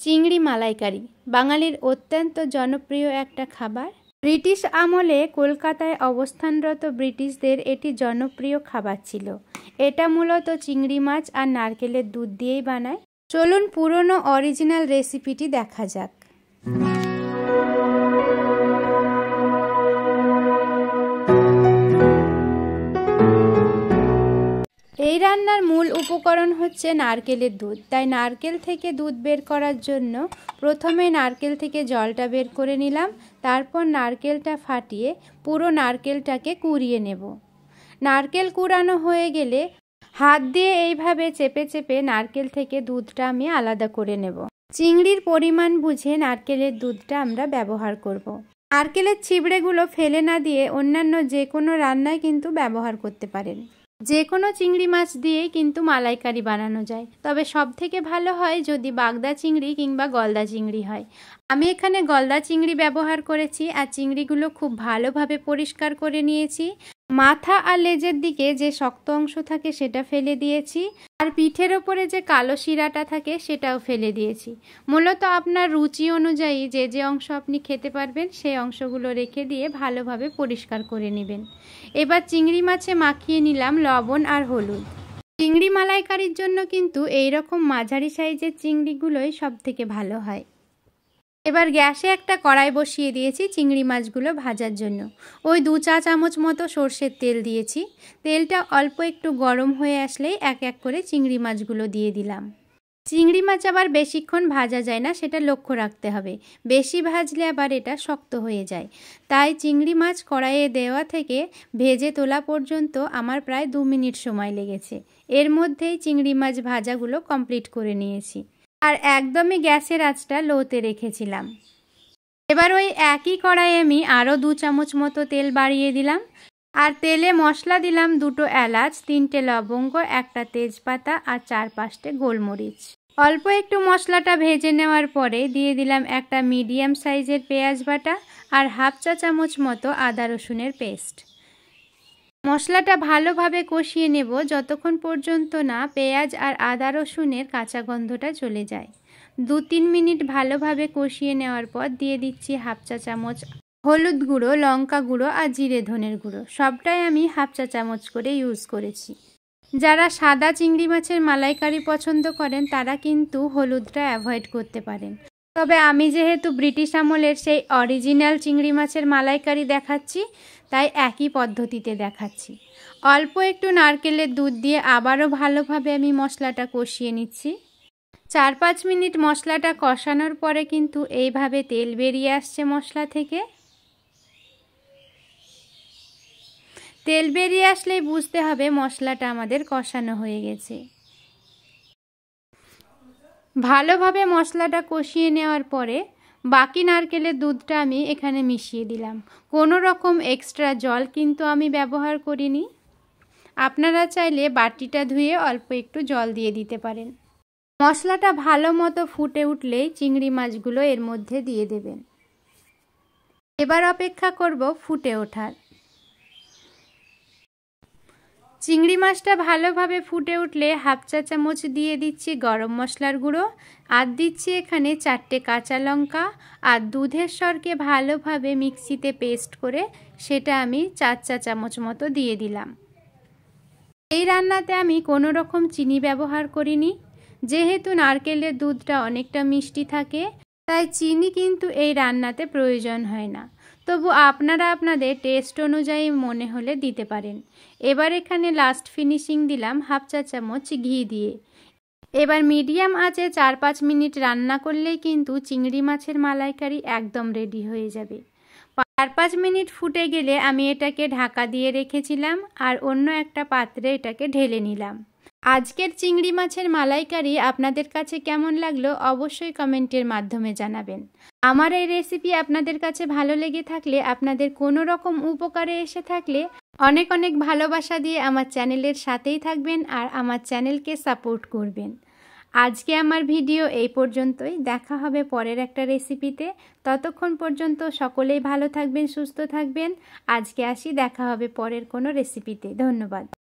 চিংড়ি মালাইকারি বাঙালির অত্যন্ত জনপ্রিয় একটা খাবার। ব্রিটিশ আমলে কলকাতায় অবস্থানরত ব্রিটিশদের এটি জনপ্রিয় খাবার ছিল। এটা মূলত চিংড়ি মাছ আর নারকেলের দুধ দিয়েই বানায়। চলুন পুরনো অরিজিনাল রেসিপিটি দেখা যাক। এই রান্নার মূল উপকরণ হচ্ছে নারকেলের দুধ। তাই নারকেল থেকে দুধ বের করার জন্য প্রথমে নারকেল থেকে জলটা বের করে নিলাম। তারপর নারকেলটা ফাটিয়ে পুরো নারকেলটাকে কুড়িয়ে নেব। নারকেল কুড়ানো হয়ে গেলে হাত দিয়ে এইভাবে চেপে চেপে নারকেল থেকে দুধটা আমি আলাদা করে নেব। চিংড়ির পরিমাণ বুঝে নারকেলের দুধটা আমরা ব্যবহার করব। নারকেলের ছিবড়েগুলো ফেলে না দিয়ে অন্যান্য যে কোনো রান্নায় কিন্তু ব্যবহার করতে পারেন। যে কোনো চিংড়ি মাছ দিয়েই কিন্তু মালাইকারি বানানো যায়, তবে সব থেকে ভালো হয় যদি বাগদা চিংড়ি কিংবা গলদা চিংড়ি হয়। আমি এখানে গলদা চিংড়ি ব্যবহার করেছি আর চিংড়িগুলো খুব ভালোভাবে পরিষ্কার করে নিয়েছি। মাথা আর লেজের দিকে যে শক্ত অংশ থাকে সেটা ফেলে দিয়েছি, আর পিঠের ওপরে যে কালো শিরাটা থাকে সেটাও ফেলে দিয়েছি। মূলত আপনার রুচি অনুযায়ী যে যে অংশ আপনি খেতে পারবেন সেই অংশগুলো রেখে দিয়ে ভালোভাবে পরিষ্কার করে নেবেন। এবার চিংড়ি মাছে মাখিয়ে নিলাম লবণ আর হলুদ। চিংড়ি মালাইকারির জন্য কিন্তু এইরকম মাঝারি সাইজের চিংড়িগুলোই সব থেকে ভালো হয়। এবার গ্যাসে একটা কড়াই বসিয়ে দিয়েছি চিংড়ি মাছগুলো ভাজার জন্য। ওই 2 চা চামচ মতো সর্ষের তেল দিয়েছি। তেলটা অল্প একটু গরম হয়ে আসলেই এক এক করে চিংড়ি মাছগুলো দিয়ে দিলাম। চিংড়ি মাছ আবার বেশিক্ষণ ভাজা যায় না, সেটা লক্ষ্য রাখতে হবে। বেশি ভাজলে আবার এটা শক্ত হয়ে যায়। তাই চিংড়ি মাছ কড়াইয়ে দেওয়া থেকে ভেজে তোলা পর্যন্ত আমার প্রায় 2 মিনিট সময় লেগেছে। এর মধ্যেই চিংড়ি মাছ ভাজাগুলো কমপ্লিট করে নিয়েছি, আর একদমই গ্যাসের আঁচটা লোতে রেখেছিলাম। এবার ওই একই কড়াইয়ে আমি আরও 2 চামচ মতো তেল বাড়িয়ে দিলাম, আর তেলে মশলা দিলাম 2টো এলাচ, 3টে লবঙ্গ, 1টা তেজপাতা আর 4-5টে গোলমরিচ। অল্প একটু মশলাটা ভেজে নেওয়ার পরে দিয়ে দিলাম একটা মিডিয়াম সাইজের পেঁয়াজ বাটা আর 1/2 চা চামচ মতো আদা রসুনের পেস্ট। মশলাটা ভালোভাবে কষিয়ে নেব যতক্ষণ পর্যন্ত না পেঁয়াজ আর আদা রসুনের কাঁচা গন্ধটা চলে যায়। 2-3 মিনিট ভালোভাবে কষিয়ে নেওয়ার পর দিয়ে দিচ্ছি 1/2 চা চামচ হলুদ গুঁড়ো, লঙ্কা গুঁড়ো আর জিরে ধনের গুঁড়ো। সবটাই আমি 1/2 চা চামচ করে ইউজ করেছি। যারা সাদা চিংড়ি মাছের মালাইকারি পছন্দ করেন তারা কিন্তু হলুদটা অ্যাভয়েড করতে পারেন। তবে আমি যেহেতু ব্রিটিশ আমলের সেই অরিজিনাল চিংড়ি মাছের মালাইকারি দেখাচ্ছি, তাই একই পদ্ধতিতে দেখাচ্ছি। অল্প একটু নারকেলের দুধ দিয়ে আবারও ভালোভাবে আমি মশলাটা কষিয়ে নিচ্ছি। 4-5 মিনিট মশলাটা কষানোর পরে কিন্তু এইভাবে তেল বেরিয়ে আসছে মশলা থেকে। তেল বেরিয়ে আসলেই বুঝতে হবে মশলাটা আমাদের কষানো হয়ে গেছে। ভালোভাবে মশলাটা কষিয়ে নেওয়ার পরে বাকি নারকেলের দুধটা আমি এখানে মিশিয়ে দিলাম। কোনো রকম এক্সট্রা জল কিন্তু আমি ব্যবহার করিনি। আপনারা চাইলে বাটিটা ধুয়ে অল্প একটু জল দিয়ে দিতে পারেন। মশলাটা ভালো মতো ফুটে উঠলেই চিংড়ি মাছগুলো এর মধ্যে দিয়ে দেবেন। এবার অপেক্ষা করব ফুটে ওঠার। চিংড়ি মাছটা ভালোভাবে ফুটে উঠলে 1/2 চা চামচ দিয়ে দিচ্ছি গরম মশলার গুঁড়ো, আর দিচ্ছি এখানে 4টে কাঁচা লঙ্কা, আর দুধের সরকে ভালোভাবে মিক্সিতে পেস্ট করে সেটা আমি 4 চা চামচ মতো দিয়ে দিলাম। এই রান্নাতে আমি কোনো রকম চিনি ব্যবহার করিনি। যেহেতু নারকেলের দুধটা অনেকটা মিষ্টি থাকে, তাই চিনি কিন্তু এই রান্নাতে প্রয়োজন হয় না। তবু আপনারা আপনাদের টেস্ট অনুযায়ী মনে হলে দিতে পারেন। এবার এখানে লাস্ট ফিনিশিং দিলাম 1/2 চা চামচ ঘি দিয়ে। এবার মিডিয়াম আঁচে 4-5 মিনিট রান্না করলেই কিন্তু চিংড়ি মাছের মালাইকারি একদম রেডি হয়ে যাবে। 4-5 মিনিট ফুটে গেলে আমি এটাকে ঢাকা দিয়ে রেখেছিলাম, আর অন্য একটা পাত্রে এটাকে ঢেলে নিলাম। আজকের চিংড়ি মাছের মালাইকারি আপনাদের কাছে কেমন লাগলো অবশ্যই কমেন্টের মাধ্যমে জানাবেন। আমার এই রেসিপি আপনাদের কাছে ভালো লেগে থাকলে, আপনাদের কোনো রকম উপকারে এসে থাকলে অনেক অনেক ভালোবাসা দিয়ে আমার চ্যানেলের সাথেই থাকবেন আর আমার চ্যানেলকে সাপোর্ট করবেন। আজকে আমার ভিডিও এই পর্যন্তই। দেখা হবে পরের একটা রেসিপিতে। ততক্ষণ পর্যন্ত সকলেই ভালো থাকবেন, সুস্থ থাকবেন। আজকে আসি, দেখা হবে পরের কোনো রেসিপিতে। ধন্যবাদ।